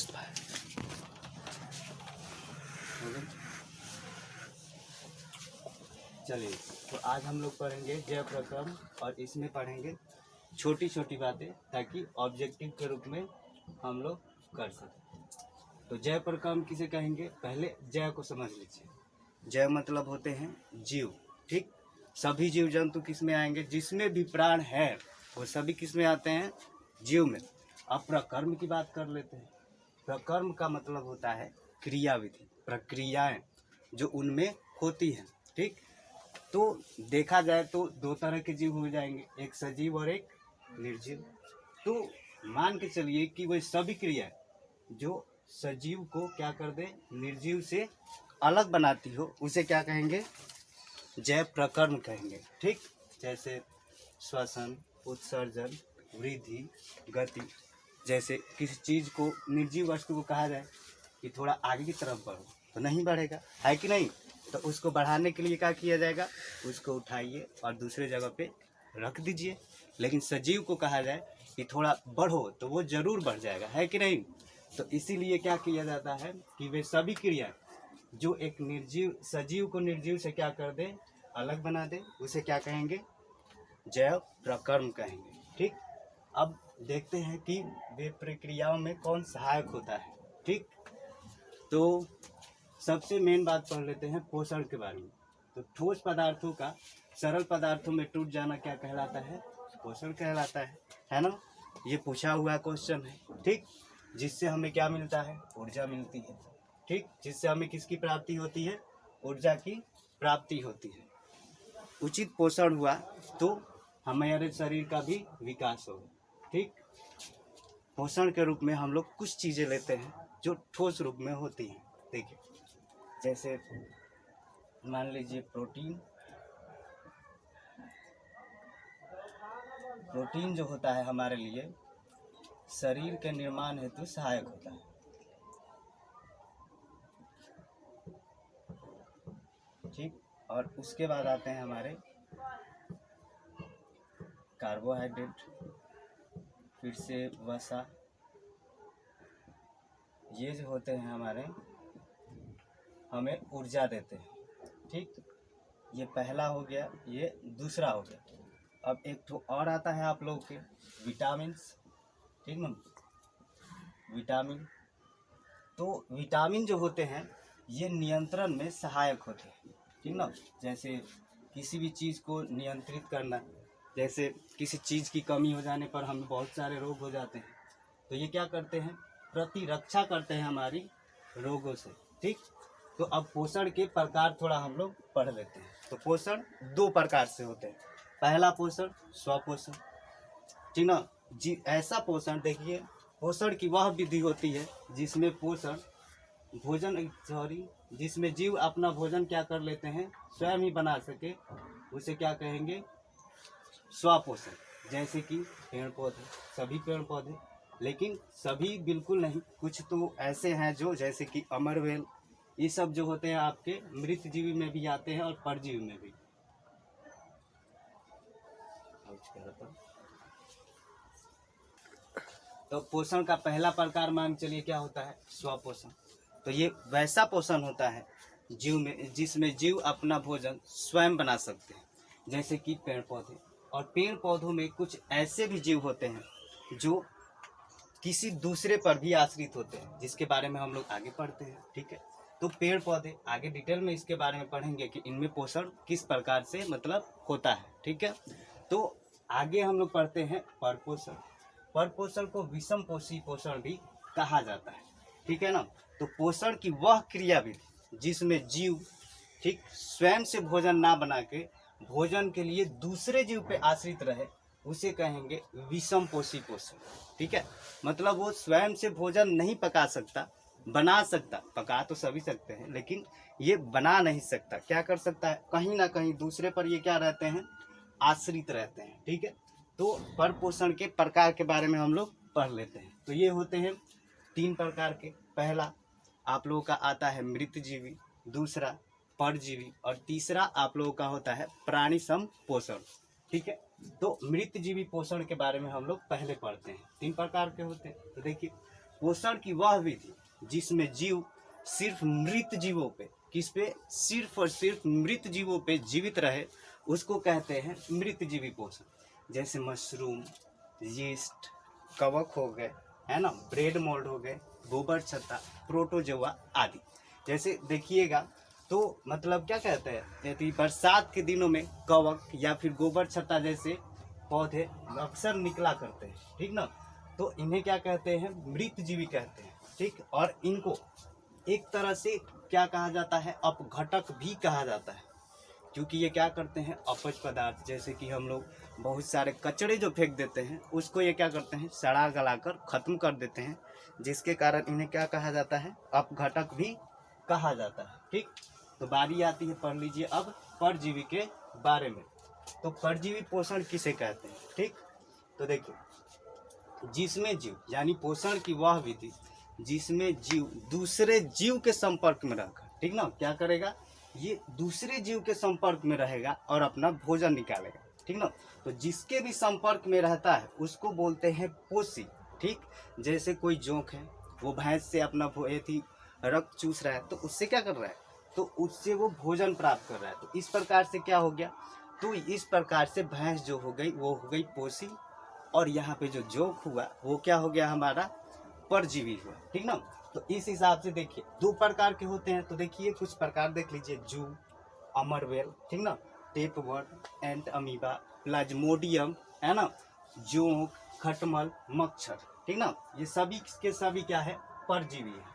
मस्त भाई। चलिए, तो आज हम लोग पढ़ेंगे जैव प्रक्रम और इसमें पढ़ेंगे छोटी छोटी बातें ताकि ऑब्जेक्टिव के रूप में हम लोग कर सकें। तो जैव प्रक्रम किसे कहेंगे, पहले जैव को समझ लीजिए। जैव मतलब होते हैं जीव, ठीक। सभी जीव जंतु किस में आएंगे, जिसमें भी प्राण है वो सभी किस में आते हैं, जीव में। अब प्रकर्म की बात कर लेते हैं। प्रकर्म का मतलब होता है क्रियाविधि, प्रक्रियाएं जो उनमें होती हैं, ठीक। तो देखा जाए तो दो तरह के जीव हो जाएंगे, एक सजीव और एक निर्जीव। तो मान के चलिए कि वह सभी क्रिया जो सजीव को क्या कर दे, निर्जीव से अलग बनाती हो, उसे क्या कहेंगे, जैव प्रकर्म कहेंगे, ठीक। जैसे श्वसन, उत्सर्जन, वृद्धि, गति। जैसे किसी चीज़ को, निर्जीव वस्तु को कहा जाए कि थोड़ा आगे की तरफ बढ़ो, तो नहीं बढ़ेगा, है कि नहीं। तो उसको बढ़ाने के लिए क्या किया जाएगा, उसको उठाइए और दूसरे जगह पे रख दीजिए। लेकिन सजीव को कहा जाए कि थोड़ा बढ़ो, तो वो जरूर बढ़ जाएगा, है कि नहीं। तो इसीलिए क्या किया जाता है कि वे सभी क्रिया जो एक निर्जीव सजीव को निर्जीव से क्या कर दे, अलग बना दे, उसे क्या कहेंगे, जैव प्रकर्म कहेंगे, ठीक। अब देखते हैं कि वे प्रक्रियाओं में कौन सहायक होता है, ठीक। तो सबसे मेन बात पढ़ लेते हैं पोषण के बारे में। तो ठोस पदार्थों का सरल पदार्थों में टूट जाना क्या कहलाता है, पोषण कहलाता है ना। ये पूछा हुआ क्वेश्चन है, ठीक। जिससे हमें क्या मिलता है, ऊर्जा मिलती है, ठीक। जिससे हमें किसकी प्राप्ति होती है, ऊर्जा की प्राप्ति होती है। उचित पोषण हुआ तो हमारे शरीर का भी विकास होगा, ठीक। पोषण के रूप में हम लोग कुछ चीज़ें लेते हैं जो ठोस रूप में होती हैं। देखिए, जैसे मान लीजिए प्रोटीन जो होता है हमारे लिए शरीर के निर्माण हेतु सहायक होता है, ठीक। और उसके बाद आते हैं हमारे कार्बोहाइड्रेट, फिर से वसा। ये जो होते हैं हमारे, हमें ऊर्जा देते हैं, ठीक। ये पहला हो गया, ये दूसरा हो गया। अब एक तो और आता है आप लोगों के विटामिन, ठीक ना, विटामिन। तो विटामिन जो होते हैं ये नियंत्रण में सहायक होते हैं, ठीक ना। जैसे किसी भी चीज़ को नियंत्रित करना, जैसे किसी चीज़ की कमी हो जाने पर हमें बहुत सारे रोग हो जाते हैं, तो ये क्या करते हैं, प्रतिरक्षा करते हैं हमारी रोगों से, ठीक। तो अब पोषण के प्रकार थोड़ा हम लोग पढ़ लेते हैं। तो पोषण दो प्रकार से होते हैं। पहला पोषण स्वपोषण, ठीक ना जी। ऐसा पोषण, देखिए, पोषण की वह विधि होती है जिसमें जिसमें जीव अपना भोजन क्या कर लेते हैं, स्वयं ही बना सके, उसे क्या कहेंगे, स्वपोषण। जैसे कि पेड़ पौधे, सभी पेड़ पौधे, लेकिन सभी बिल्कुल नहीं, कुछ तो ऐसे हैं जो, जैसे कि अमरवेल, ये सब जो होते हैं आपके मृतजीवी में भी आते हैं और परजीवी में भी। तो पोषण का पहला प्रकार मान चलिए क्या होता है, स्वपोषण। तो ये वैसा पोषण होता है जीव में जिसमें जीव अपना भोजन स्वयं बना सकते हैं, जैसे कि पेड़ पौधे। और पेड़ पौधों में कुछ ऐसे भी जीव होते हैं जो किसी दूसरे पर भी आश्रित होते हैं, जिसके बारे में हम लोग आगे पढ़ते हैं, ठीक है। तो पेड़ पौधे आगे डिटेल में इसके बारे में पढ़ेंगे कि इनमें पोषण किस प्रकार से मतलब होता है, ठीक है। तो आगे हम लोग पढ़ते हैं परपोषण। परपोषण को विषम पोषी पोषण भी कहा जाता है, ठीक है ना। तो पोषण की वह क्रियाविधि जिसमें जीव, ठीक, स्वयं से भोजन ना बना के भोजन के लिए दूसरे जीव पे आश्रित रहे, उसे कहेंगे विषम पोषी पोषण, ठीक है। मतलब वो स्वयं से भोजन नहीं पका सकता, बना सकता, पका तो सभी सकते हैं, लेकिन ये बना नहीं सकता। क्या कर सकता है, कहीं ना कहीं दूसरे पर ये क्या रहते हैं, आश्रित रहते हैं, ठीक है। तो परपोषण के प्रकार के बारे में हम लोग पढ़ लेते हैं। तो ये होते हैं तीन प्रकार के। पहला आप लोगों का आता है मृतजीवी, दूसरा परजीवी, और तीसरा आप लोगों का होता है प्राणी सम पोषण, ठीक है। तो मृतजीवी पोषण के बारे में हम लोग पहले पढ़ते हैं। तीन प्रकार के होते हैं। तो देखिए, पोषण की वह विधि जिसमें जीव सिर्फ मृत जीवों पे, किस पे, सिर्फ और सिर्फ मृत जीवों पे जीवित रहे, उसको कहते हैं मृत जीवी पोषण। जैसे मशरूम, यीस्ट, कवक हो गए, है ना, ब्रेड मोल्ड हो गए, गोबर छत्ता, प्रोटोजोआ आदि। जैसे देखिएगा तो मतलब क्या कहते हैं, यदि बरसात के दिनों में कवक या फिर गोबर छत्ता जैसे पौधे अक्सर निकला करते हैं, ठीक ना, तो इन्हें क्या कहते हैं, मृत जीवी कहते हैं, ठीक। और इनको एक तरह से क्या कहा जाता है, अपघटक भी कहा जाता है, क्योंकि ये क्या करते हैं, अपच पदार्थ जैसे कि हम लोग बहुत सारे कचरे जो फेंक देते हैं उसको ये क्या करते हैं, सड़ा गलाकर खत्म कर देते हैं, जिसके कारण इन्हें क्या कहा जाता है, अपघटक भी कहा जाता है, ठीक। तो बारी आती है, पढ़ लीजिए अब परजीवी के बारे में। तो परजीवी पोषण किसे कहते हैं, ठीक। तो देखिए, जिसमें जीव, यानी पोषण की वह विधि जिसमें जीव दूसरे जीव के संपर्क में रहकर, ठीक ना, क्या करेगा, ये दूसरे जीव के संपर्क में रहेगा और अपना भोजन निकालेगा, ठीक ना। तो जिसके भी संपर्क में रहता है उसको बोलते हैं पोषी, ठीक। जैसे कोई जोंक है, वो भैंस से अपना रक्त चूस रहा है, तो उससे क्या कर रहा है, तो उससे वो भोजन प्राप्त कर रहा है। तो इस प्रकार से क्या हो गया, तो इस प्रकार से भैंस जो हो गई वो हो गई पोषी, और यहाँ पे जो जोंक हुआ वो क्या हो गया, हमारा परजीवी हुआ, ठीक ना। तो इस हिसाब से देखिए दो प्रकार के होते हैं। तो देखिए कुछ प्रकार देख लीजिए, जू, अमरवेल, ठीक ना, टेपवर्म, एंट अमीबा, प्लाज्मोडियम, है ना, जोंक, खटमल, मच्छर, ठीक ना, ये सभी के सभी क्या है, परजीवी है,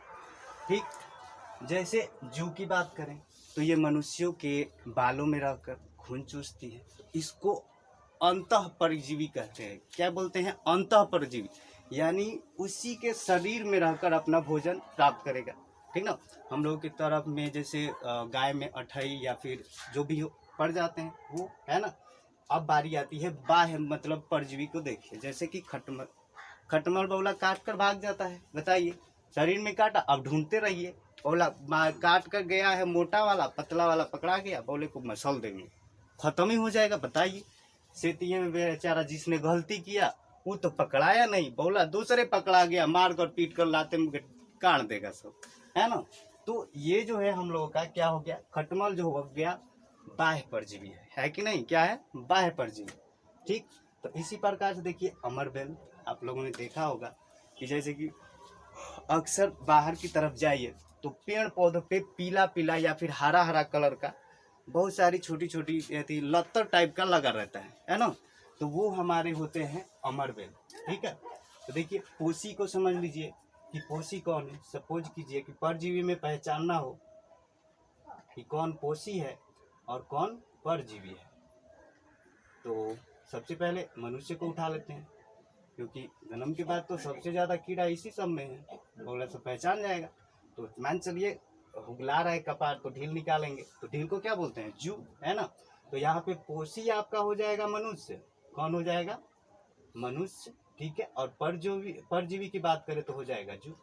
ठीक। जैसे जू की बात करें तो ये मनुष्यों के बालों में रहकर खून चूसती है, इसको अंतः परजीवी कहते हैं। क्या बोलते हैं, अंतः परजीवी, यानी उसी के शरीर में रहकर अपना भोजन प्राप्त करेगा, ठीक ना। हम लोगों की तरफ में जैसे गाय में अठई या फिर जो भी पड़ जाते हैं वो, है ना। अब बारी आती है बाह्य मतलब परजीवी को। देखिए जैसे कि खटमल, खटमल बौला काट कर भाग जाता है, बताइए, शरीर में काटा, अब ढूंढते रहिए, बौला काट कर गया है, मोटा वाला पतला वाला पकड़ा गया, बौले को मसल देंगे, खत्म ही हो जाएगा, बताइए। सेतिये में बेचारा जिसने गलती किया वो तो पकड़ाया नहीं, बौला दूसरे पकड़ा गया, मार कर पीट कर लाते में काट देगा सब, है ना। तो ये जो है हम लोगों का क्या हो गया, खटमल जो हो गया बाह्य परजीवी है कि नहीं, क्या है, बाह्य परजीवी, ठीक। तो इसी प्रकार से देखिए अमरबेल, आप लोगों ने देखा होगा कि जैसे कि अक्सर बाहर की तरफ जाइए तो पेड़ पौधों पे पीला पीला या फिर हरा हरा कलर का बहुत सारी छोटी छोटी लत्तर टाइप का लगा रहता है ना, तो वो हमारे होते हैं अमरबेल, ठीक है। तो देखिए पोषी को समझ लीजिए कि पोषी कौन है। सपोज कीजिए कि परजीवी में पहचानना हो कि कौन पोषी है और कौन परजीवी है, तो सबसे पहले मनुष्य को उठा लेते हैं, क्योंकि जन्म के बाद तो सबसे ज़्यादा कीड़ा इसी सब में है, बोला तो पहचान जाएगा। तो मान चलिए हुगला रहा है कपार, तो ढील निकालेंगे, तो ढील को क्या बोलते हैं, जू, है ना। तो यहाँ पे पोषी आपका हो जाएगा मनुष्य, कौन हो जाएगा, मनुष्य, ठीक है। और परजीवी की बात करें तो हो जाएगा जू,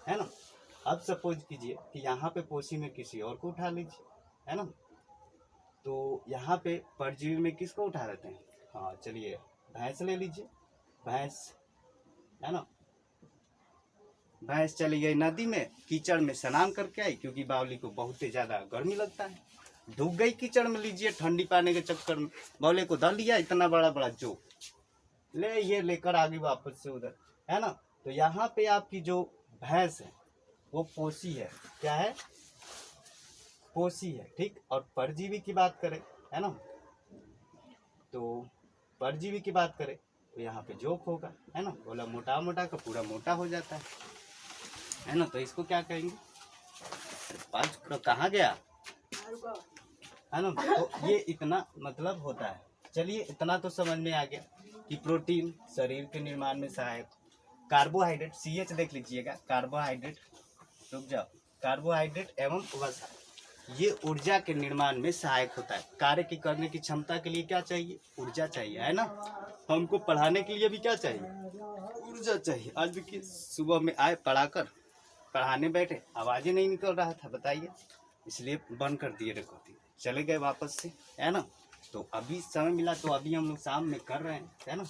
है ना। अब सपोज कीजिए कि यहाँ पे पोषी में किसी और को उठा लीजिए, है ना। तो यहाँ पे परजीवी में किसको उठा लेते हैं, हाँ चलिए भैंस ले लीजिए, भैंस, है ना। भैंस चली गई नदी में, कीचड़ में स्नान करके आई, क्योंकि बावली को बहुत ही ज़्यादा गर्मी लगता है, डूब गई कीचड़ में, लीजिए ठंडी पाने के चक्कर में बावले को धर लिया इतना बड़ा बड़ा जो ले, ये लेकर आ गई वापस से उधर, है ना। तो यहाँ पे आपकी जो भैंस है वो पोषी है, क्या है, पोषी है, ठीक। और परजीवी की बात करें, है ना, तो परजीवी की बात करें तो यहाँ पे जोक होगा, है ना, बोला मोटा मोटा का पूरा मोटा हो जाता है ना। तो इसको क्या कहेंगे, पाँच कहाँ गया, है ना। तो ये इतना मतलब होता है। चलिए इतना तो समझ में आ गया कि प्रोटीन शरीर के निर्माण में सहायक, कार्बोहाइड्रेट, CH देख लीजिएगा, कार्बोहाइड्रेट, रुक जाओ, कार्बोहाइड्रेट एवं वसा, ये ऊर्जा के निर्माण में सहायक होता है। कार्य की करने की क्षमता के लिए क्या चाहिए, ऊर्जा चाहिए, है ना। हमको पढ़ाने के लिए भी क्या चाहिए, ऊर्जा चाहिए। आज भी सुबह में आए पढ़ाकर, पढ़ाने बैठे, आवाज़ ही नहीं निकल रहा था, बताइए, इसलिए बंद कर दिए रिकॉर्डिंग, चले गए वापस से, है ना। तो अभी समय मिला तो अभी हम लोग शाम में कर रहे हैं, है ना।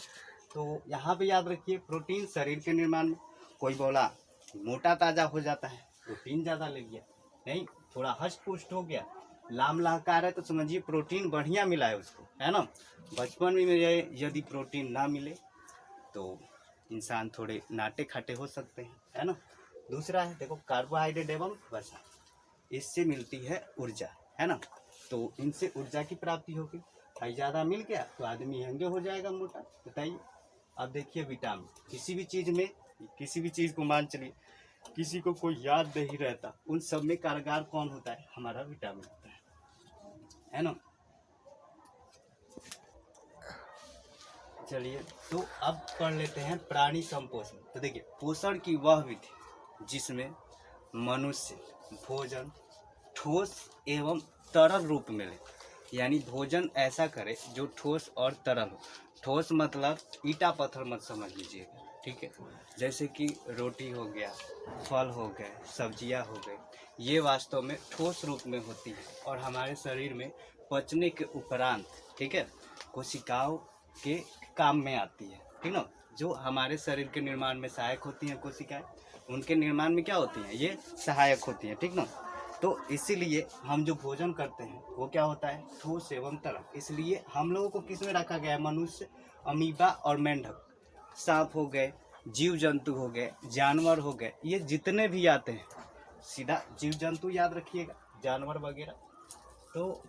तो यहाँ पे याद रखिए प्रोटीन शरीर के निर्माण में, कोई बोला मोटा ताजा हो जाता है, प्रोटीन ज़्यादा ले लिया, नहीं थोड़ा हष्ट पुष्ट हो गया, लाम लाहकार है तो समझिए प्रोटीन बढ़िया मिला है उसको, है ना। बचपन में यदि प्रोटीन ना मिले तो इंसान थोड़े नाटे खाटे हो सकते हैं, है ना। दूसरा है देखो कार्बोहाइड्रेट एवं वसा, इससे मिलती है ऊर्जा, है ना। तो इनसे ऊर्जा की प्राप्ति होगी, भाई ज़्यादा मिल गया तो आदमी हेंगे हो जाएगा, मोटा। बताइए। अब देखिए विटामिन, किसी भी चीज़ में, किसी भी चीज़ को मान चलिए किसी को कोई याद नहीं रहता, उन सब में कारगर कौन होता है, हमारा विटामिन होता है ना। चलिए तो अब पढ़ लेते हैं प्राणी संपोषण। तो देखिए पोषण की वह विधि जिसमें मनुष्य भोजन ठोस एवं तरल रूप में ले, यानी भोजन ऐसा करे जो ठोस और तरल हो। ठोस मतलब ईटा पत्थर मत समझ लीजिएगा, ठीक है। जैसे कि रोटी हो गया, फल हो गए, सब्जियां हो गई, ये वास्तव में ठोस रूप में होती है और हमारे शरीर में पचने के उपरांत, ठीक है, कोशिकाओं के काम में आती है, ठीक ना। जो हमारे शरीर के निर्माण में सहायक होती हैं कोशिकाएं, उनके निर्माण में क्या होती हैं, ये सहायक होती हैं, ठीक ना। तो इसीलिए हम जो भोजन करते हैं वो क्या होता है, ठोस एवं तरल। इसलिए हम लोगों को किस में रखा गया है, मनुष्य, अमीबा और मेंढक, सांप हो गए, जीव जंतु हो गए, जानवर हो गए, ये जितने भी आते हैं, सीधा जीव जंतु याद रखिएगा, जानवर वगैरह, तो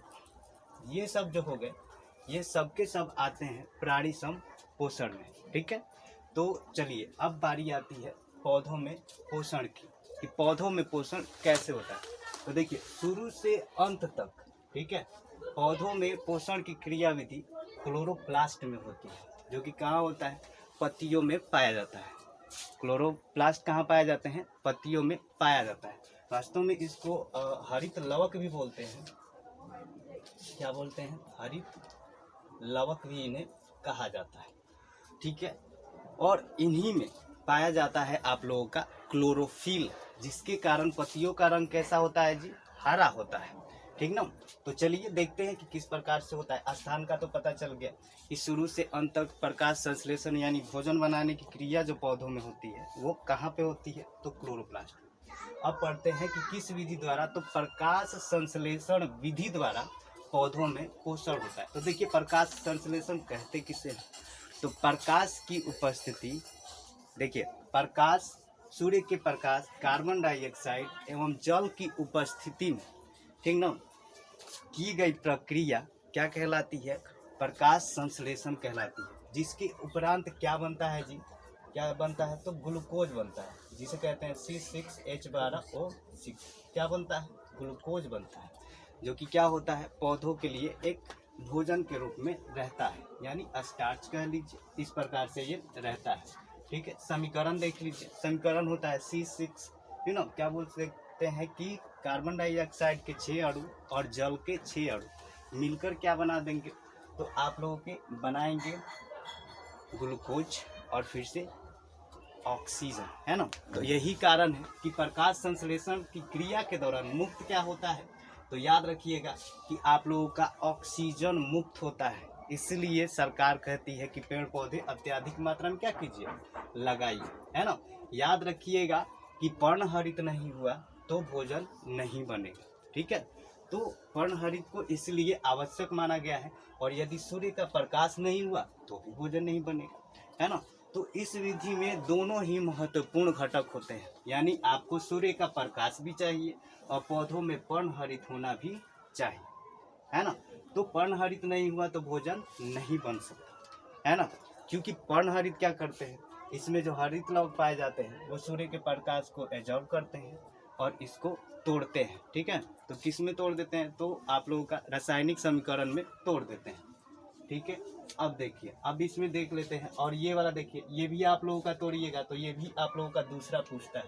ये सब जो हो गए ये सब के सब आते हैं प्राणी संपोषण में, ठीक है। तो चलिए अब बारी आती है पौधों में पोषण की, कि पौधों में पोषण कैसे होता है। तो देखिए शुरू से अंत तक, ठीक है, पौधों में पोषण की क्रियाविधि क्लोरोप्लास्ट में होती है, जो कि कहाँ होता है, पत्तियों में पाया जाता है। क्लोरोप्लास्ट कहाँ पाए जाते हैं, पत्तियों में पाया जाता है। वास्तव में इसको हरित लवक भी बोलते हैं, क्या बोलते हैं, हरित लवक भी इन्हें कहा जाता है, ठीक है। और इन्हीं में पाया जाता है आप लोगों का क्लोरोफिल, जिसके कारण पत्तियों का रंग कैसा होता है जी, हरा होता है, ठीक ना। तो चलिए देखते हैं कि किस प्रकार से होता है। स्थान का तो पता चल गया कि शुरू से अंत तक प्रकाश संश्लेषण यानी भोजन बनाने की क्रिया जो पौधों में होती है वो कहाँ पे होती है, तो क्लोरोप्लास्ट। अब पढ़ते हैं कि किस विधि द्वारा, तो प्रकाश संश्लेषण विधि द्वारा पौधों में पोषण होता है। तो देखिए प्रकाश संश्लेषण कहते किसे हैं, तो प्रकाश की उपस्थिति, देखिए प्रकाश, सूर्य के प्रकाश, कार्बन डाइऑक्साइड एवं जल की उपस्थिति में, ठीक ना, की गई प्रक्रिया क्या कहलाती है, प्रकाश संश्लेषण कहलाती है। जिसके उपरांत क्या बनता है जी, क्या बनता है, तो ग्लूकोज बनता है, जिसे कहते हैं C6H12O6, क्या बनता है, ग्लूकोज बनता है, जो कि क्या होता है, पौधों के लिए एक भोजन के रूप में रहता है, यानी स्टार्च कह लीजिए, इस प्रकार से ये रहता है, ठीक है। समीकरण देख लीजिए, समीकरण होता है C6, क्या बोल सकते हैं कि कार्बन डाइऑक्साइड के 6 अणु और जल के 6 अणु मिलकर क्या बना देंगे, तो आप लोगों के बनाएंगे ग्लूकोज और फिर से ऑक्सीजन, है ना। तो यही कारण है कि प्रकाश संश्लेषण की क्रिया के दौरान मुक्त क्या होता है, तो याद रखिएगा कि आप लोगों का ऑक्सीजन मुक्त होता है। इसलिए सरकार कहती है कि पेड़ पौधे अत्यधिक मात्रा में क्या कीजिए, लगाइए, है ना। याद रखिएगा कि पर्णहरित नहीं हुआ तो भोजन नहीं बनेगा, ठीक है। तो पर्णहरित को इसलिए आवश्यक माना गया है, और यदि सूर्य का प्रकाश नहीं हुआ तो भी भोजन नहीं बनेगा, है ना। तो इस विधि में दोनों ही महत्वपूर्ण घटक होते हैं, यानी आपको सूर्य का प्रकाश भी चाहिए और पौधों में पर्णहरित होना भी चाहिए, है ना। तो पर्णहरित नहीं हुआ तो भोजन नहीं बन सकता, है ना। क्योंकि पर्णहरित क्या करते हैं, इसमें जो हरित लवक पाए जाते हैं वो सूर्य के प्रकाश को एब्जॉर्ब करते हैं और इसको तोड़ते हैं, ठीक है। तो किस में तोड़ देते हैं, तो आप लोगों का रासायनिक समीकरण में तोड़ देते हैं, ठीक है। अब देखिए, अब इसमें देख लेते हैं, और ये वाला देखिए, ये भी आप लोगों का तोड़िएगा तो ये भी आप लोगों का दूसरा पूछता है,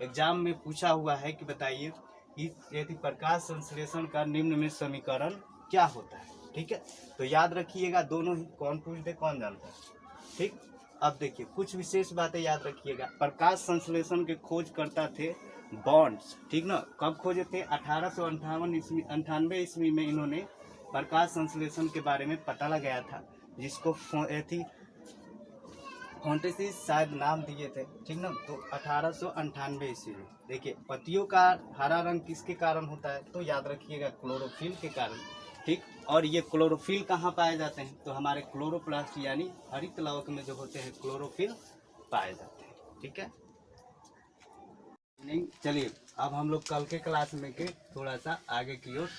एग्जाम में पूछा हुआ है कि बताइए कि यदि प्रकाश संश्लेषण का निम्न में समीकरण क्या होता है, ठीक है। तो याद रखिएगा दोनों ही, कौन पूछ दे कौन जानता है, ठीक। अब देखिए कुछ विशेष बातें याद रखिएगा। प्रकाश संश्लेषण के खोजकर्ता थे बॉन्ड्स, ठीक ना। कब खोजे थे, 1898 ईस्वी में इन्होंने प्रकाश संश्लेषण के बारे में पता लगाया था, जिसको फोंटेसिस शायद नाम दिए थे, ठीक ना। तो 1898 ईस्वी में। देखिए पत्तियों का हरा रंग किसके कारण होता है, तो याद रखिएगा क्लोरोफिल के कारण, ठीक। और ये क्लोरोफिल कहाँ पाए जाते हैं, तो हमारे क्लोरोप्लास्ट यानी हरित लवक में जो होते हैं क्लोरोफिल पाए जाते हैं, ठीक है। नहीं, चलिए अब हम लोग कल के क्लास में के थोड़ा सा आगे की ओर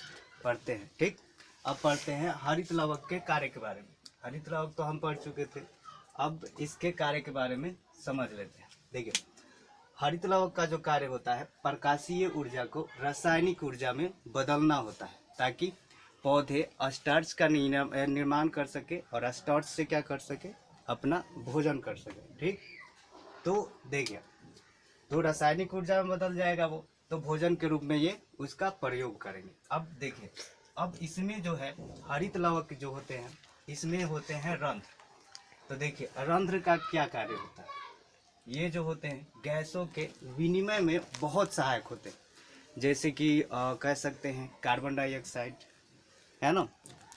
पढ़ते हैं, ठीक। अब पढ़ते हैं हरित लवक के कार्य के बारे में। हरित लवक तो हम पढ़ चुके थे, अब इसके कार्य के बारे में समझ लेते हैं। देखिए हरित लवक का जो कार्य होता है, प्रकाशीय ऊर्जा को रासायनिक ऊर्जा में बदलना होता है, ताकि पौधे स्टार्च का निर्माण कर सके और स्टार्च से क्या कर सके, अपना भोजन कर सके, ठीक। तो देखिए तो रासायनिक ऊर्जा में बदल जाएगा वो, तो भोजन के रूप में ये उसका प्रयोग करेंगे। अब देखिए अब इसमें जो है हरित लवक जो होते हैं, इसमें होते हैं रंध्र। तो देखिए रंध्र का क्या कार्य होता है, ये जो होते हैं गैसों के विनिमय में बहुत सहायक होते हैं। जैसे कि कह सकते हैं कार्बन डाइऑक्साइड, है ना,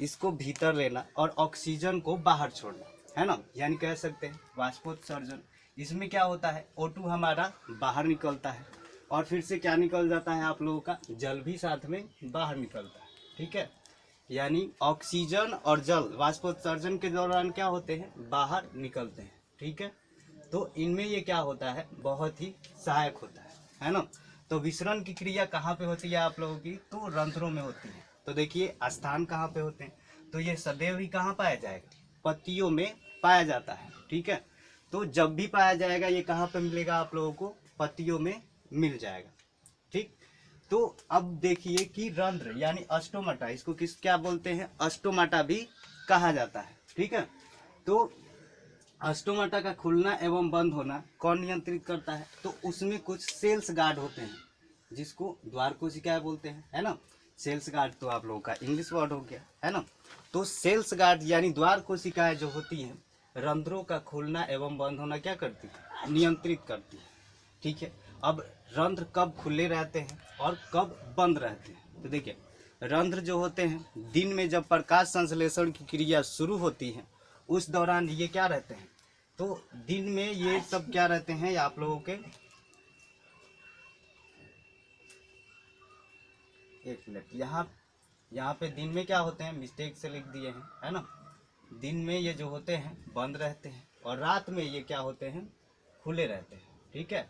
इसको भीतर लेना और ऑक्सीजन को बाहर छोड़ना, है ना, यानी कह सकते हैं वाष्पोत्सर्जन। इसमें क्या होता है, O2 हमारा बाहर निकलता है और फिर से क्या निकल जाता है आप लोगों का, जल भी साथ में बाहर निकलता है, ठीक है। यानी ऑक्सीजन और जल वाष्पोत्सर्जन के दौरान क्या होते हैं, बाहर निकलते हैं, ठीक है। तो इनमें ये क्या होता है, बहुत ही सहायक होता है ना। तो विसरण की क्रिया कहाँ पे होती है आप लोगों की, तो रंध्रों में होती है। तो देखिए स्थान कहाँ पे होते हैं, तो ये सदैव ही कहाँ पाया जाएगा, पत्तियों में पाया जाता है, ठीक है। तो जब भी पाया जाएगा ये कहाँ पे मिलेगा आप लोगों को, पत्तियों में मिल जाएगा, ठीक। तो अब देखिए कि रंध्र यानी अस्टोमाटा, इसको किस क्या बोलते हैं, अस्टोमाटा भी कहा जाता है, ठीक है। तो अस्टोमाटा का खुलना एवं बंद होना कौन नियंत्रित करता है, तो उसमें कुछ सेल्स गार्ड होते हैं, जिसको द्वार कोशिकाएं बोलते हैं, है ना। सेल्स गार्ड तो आप लोगों का इंग्लिश वर्ड हो गया, है ना। तो सेल्स गार्ड यानी द्वार कोशिकाएं जो होती हैं, रंध्रों का खुलना एवं बंद होना क्या करती है, नियंत्रित करती है, ठीक है। अब रंध्र कब खुले रहते हैं और कब बंद रहते हैं, तो देखिए रंध्र जो होते हैं दिन में जब प्रकाश संश्लेषण की क्रिया शुरू होती है उस दौरान ये क्या रहते हैं, तो दिन में ये सब क्या रहते हैं आप लोगों के, एक मिनट, यहाँ पे दिन में क्या होते हैं, मिस्टेक से लिख दिए हैं, है ना। दिन में ये जो होते हैं बंद रहते हैं और रात में ये क्या होते हैं, खुले रहते हैं, ठीक है।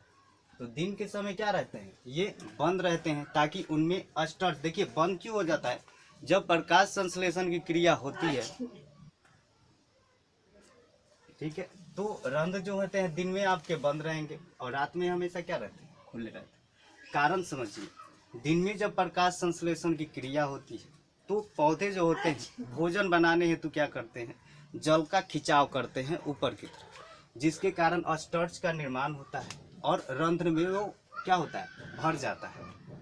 तो दिन के समय क्या रहते हैं, ये बंद रहते हैं, ताकि उनमें स्टार्च, देखिए बंद क्यों हो जाता है, जब प्रकाश संश्लेषण की क्रिया होती है, ठीक है। तो रंध्र जो होते हैं दिन में आपके बंद रहेंगे और रात में हमेशा क्या रहते हैं, खुले रहते हैं। कारण समझिए, दिन में जब प्रकाश संश्लेषण की क्रिया होती है तो पौधे जो होते हैं भोजन बनाने हेतु क्या करते हैं, जल का खिंचाव करते हैं ऊपर की तरफ, जिसके कारण स्टार्च का निर्माण होता है और रंध्र में वो क्या होता है, भर जाता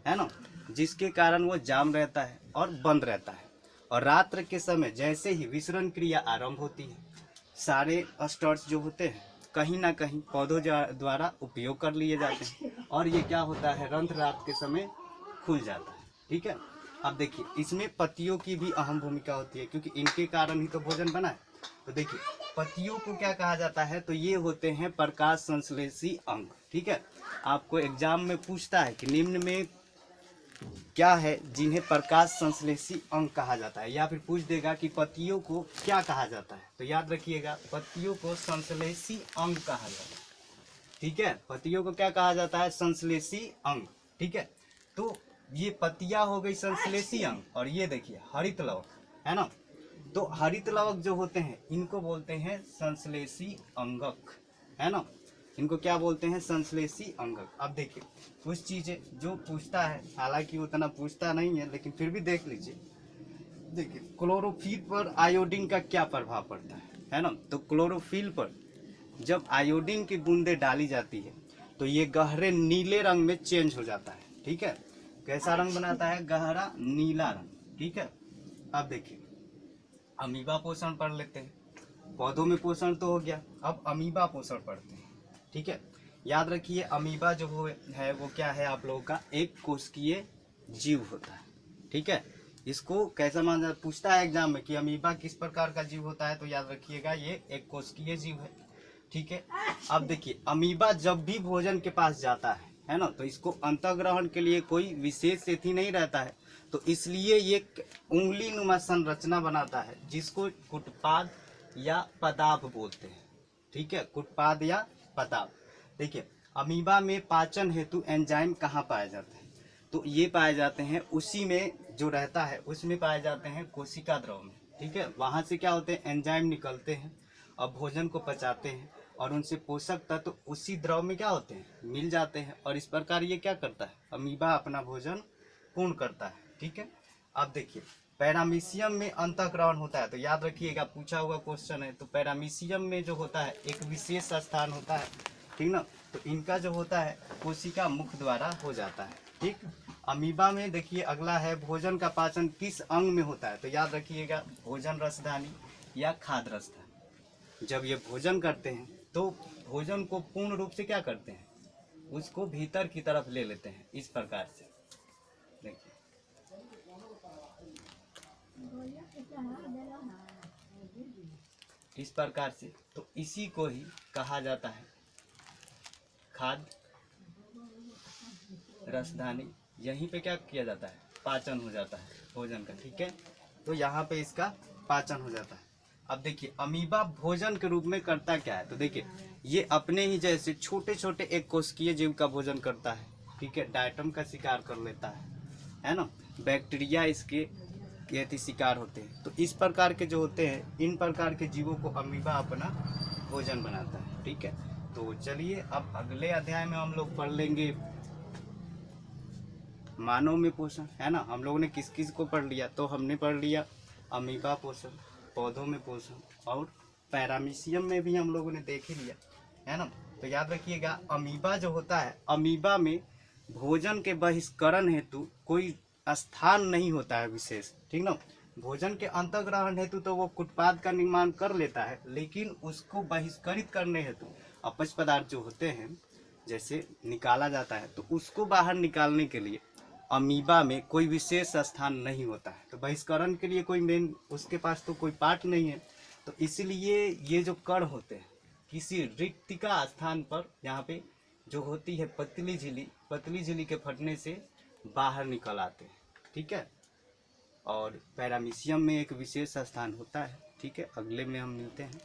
है ना, जिसके कारण वो जाम रहता है और बंद रहता है। और रात्र के समय जैसे ही विसरण क्रिया आरंभ होती है, सारे स्टार्च जो होते हैं कहीं ना कहीं पौधों द्वारा उपयोग कर लिए जाते हैं और ये क्या होता है, रंध्र रात के समय खुल जाता है, ठीक है। अब देखिए इसमें पत्तियों की भी अहम भूमिका होती है, क्योंकि इनके कारण ही तो भोजन बना है। तो देखिए पत्तियों को क्या कहा जाता है, तो ये होते हैं प्रकाश संश्लेषी अंग, ठीक है। आपको एग्जाम में पूछता है कि निम्न में क्या है जिन्हें प्रकाश संश्लेषी अंग कहा जाता है, या फिर पूछ देगा कि पत्तियों को क्या कहा जाता है, तो याद रखिएगा पत्तियों को संश्लेषी अंग कहा जाता है, ठीक है। पत्तियों को क्या कहा जाता है, संश्लेषी अंग, ठीक है। तो ये पत्तियां हो गई संश्लेषी अंग, और ये देखिए हरित लवक, है ना। तो हरित लवक जो होते हैं इनको बोलते हैं संश्लेषी अंगक, है ना। इनको क्या बोलते हैं, संश्लेषी अंगक। अब देखिए कुछ चीजें जो पूछता है, हालांकि उतना पूछता नहीं है लेकिन फिर भी देख लीजिए। देखिए क्लोरोफिल पर आयोडीन का क्या प्रभाव पड़ता है ना। तो क्लोरोफिल पर जब आयोडीन की बूंदें डाली जाती है तो ये गहरे नीले रंग में चेंज हो जाता है, ठीक है। कैसा रंग बनाता है, गहरा नीला रंग, ठीक है। अब देखिए अमीबा पोषण पढ़ लेते हैं, पौधों में पोषण तो हो गया, अब अमीबा पोषण पढ़ते हैं, ठीक है। याद रखिए अमीबा जो है वो क्या है आप लोगों का, एक कोशिकीय जीव होता है, ठीक है। इसको कैसा माना पूछता है एग्जाम में कि अमीबा किस प्रकार का जीव होता है, तो याद रखिएगा ये एक कोशिकीय जीव है, ठीक है। अब देखिए अमीबा जब भी भोजन के पास जाता है ना, तो इसको अंतःग्रहण के लिए कोई विशेष स्थिति नहीं रहता है, तो इसलिए ये उंगली नुमा संरचना बनाता है जिसको कुटपाद या पदाप बोलते हैं। ठीक है, कुटपाद या पदाप। देखिए अमीबा में पाचन हेतु एंजाइम कहाँ पाए जाते हैं, तो ये पाए जाते हैं उसी में जो रहता है उसमें पाए जाते हैं कोशिका द्रव में। ठीक है, वहाँ से क्या होते हैं एंजाइम निकलते हैं और भोजन को पचाते हैं और उनसे पोषक तत्व तो उसी द्रव में क्या होते हैं मिल जाते हैं, और इस प्रकार ये क्या करता है अमीबा अपना भोजन पूर्ण करता है। ठीक है, अब देखिए पैरामीशियम में अंतःग्रहण होता है, तो याद रखिएगा पूछा हुआ क्वेश्चन है। तो पैरामीशियम में जो होता है एक विशेष स्थान होता है, ठीक ना, तो इनका जो होता है कोशिका मुख द्वारा हो जाता है। ठीक, अमीबा में देखिए अगला है भोजन का पाचन किस अंग में होता है, तो याद रखिएगा भोजन रसधानी या खाद्य रसधानी। जब ये भोजन करते हैं तो भोजन को पूर्ण रूप से क्या करते हैं उसको भीतर की तरफ ले लेते हैं इस प्रकार से। देखिए इस प्रकार से, तो इसी को ही कहा जाता है खाद्य रसधानी। यहीं पे क्या किया जाता है पाचन हो जाता है भोजन का। ठीक है, तो यहाँ पे इसका पाचन हो जाता है। अब देखिए अमीबा भोजन के रूप में करता क्या है, तो देखिए ये अपने ही जैसे छोटे छोटे एक कोशिकीय जीव का भोजन करता है। ठीक है, डायटम का शिकार कर लेता है ना, बैक्टीरिया इसके शिकार होते हैं। तो इस प्रकार के जो होते हैं इन प्रकार के जीवों को अमीबा अपना भोजन बनाता है। ठीक है, तो चलिए अब अगले अध्याय में हम लोग पढ़ लेंगे मानव में पोषण, है ना। हम लोगों ने किस किस को पढ़ लिया, तो हमने पढ़ लिया अमीबा पोषण, पौधों में पोषण, और पैरामीशियम में भी हम लोगों ने देख ही लिया, है ना। तो याद रखिएगा अमीबा जो होता है अमीबा में भोजन के बहिष्करण हेतु कोई स्थान नहीं होता है विशेष। ठीक ना, भोजन के अंतःग्रहण हेतु तो वो कुटपाद का निर्माण कर लेता है, लेकिन उसको बहिष्कृत करने हेतु अपच पदार्थ जो होते हैं जैसे निकाला जाता है, तो उसको बाहर निकालने के लिए अमीबा में कोई विशेष स्थान नहीं होता है। तो बहिष्करण के लिए कोई मेन उसके पास तो कोई पार्ट नहीं है, तो इसलिए ये जो कण होते हैं किसी रिक्तिका स्थान पर यहाँ पे जो होती है पतली झिल्ली के फटने से बाहर निकल आते हैं। ठीक है, और पैरामीशियम में एक विशेष स्थान होता है। ठीक है, अगले में हम मिलते हैं।